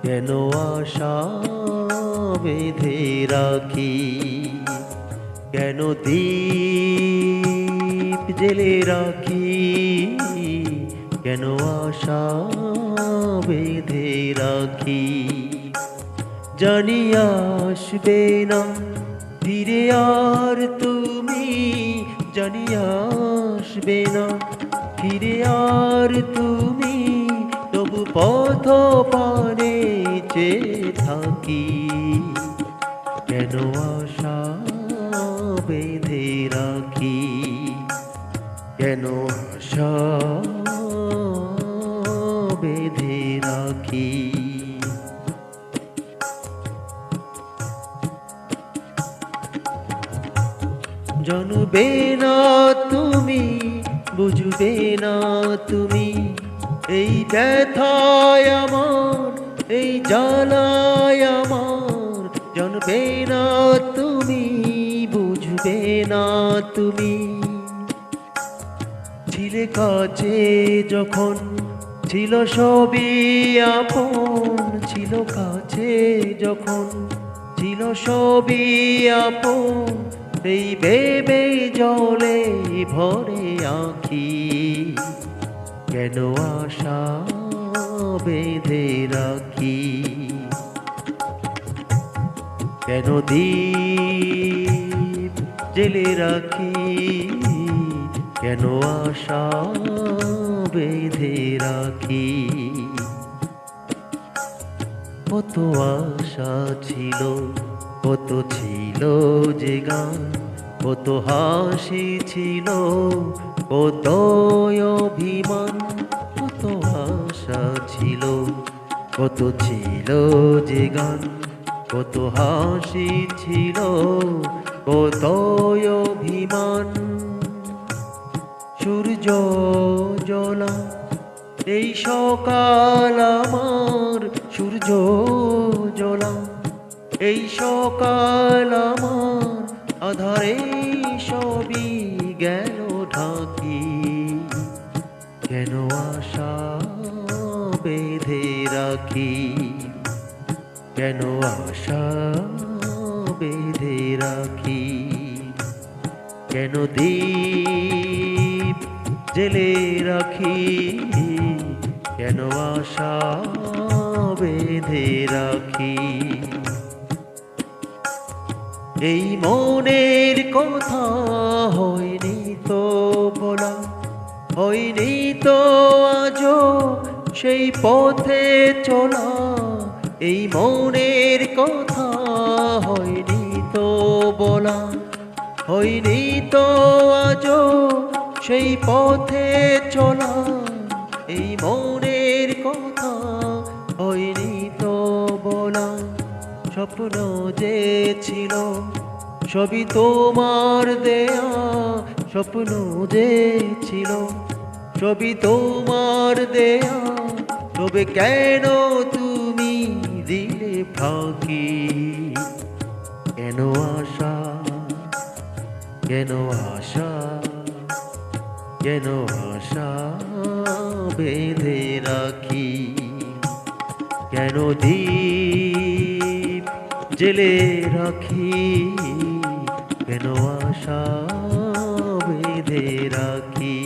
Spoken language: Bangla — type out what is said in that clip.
কেন আশা বেঁধে রাখি, কেন দীপ জেলে রাখি, কেন আশা বেঁধে রাখি। জানি আসবে না ফিরে আর তুমি, জানি আসবে না ফিরে আর তুমি, তবু পথ পানে চেয়ে থাকি। কেন আশা বেঁধে রাখি, কেন আশা বেঁধে রাখি। জানবে না তুমি, বুঝবে না তুমি, এই ব্যথায় আমার, এই জ্বালায় আমার। জানবে না তুমি, বুঝবে না তুমি, ছিলে কাছে যখন ছিল সবই আপন, ছিল কাছে যখন ছিল সবই আপন, এই ভেবে জলে ভরে আঁখি। কেন আশা বেঁধে রাখি, কেন দীপ জেলে রাখি, কেন আশা বেঁধে রাখি। কত আশা ছিল, কত ছিল যে গান, কত হাসি ছিল, কত অভিমান। কত আশা ছিল, কত ছিল যে গান, কত হাসি ছিল, কত অভিমান। সূর্য জ্বলা এই সকাল আমার, সূর্য জ্বলা এই সকাল আমার, আধারে সবই গেল ঢাকি। কেন আশা বেঁধে রাখি, কেন আশা বেঁধে রাখি, কেন দীপ জেলে রাখি, কেন আশা বেঁধে রাখি। এই মনের কথা হয়নি তো বলা, হয়নি তো আজও সেই পথে চলা। এই মনের কথা হয়নি তো বলা, হয়নি তো আজও সেই পথে চলা। এই মনের কথা হয়নি তো বলা, স্বপ্ন যে ছিল সবই তোমার দেয়া, স্বপ্ন যে ছিল সবই তোমার দেয়া, তবে কেন তুমি দিলে ফাঁকি। কেন আশা, কেন আশা, কেন আশা বেঁধে রাখি, কেন দীপ জেলে রাখি, কেন আশা বেঁধে রাখি।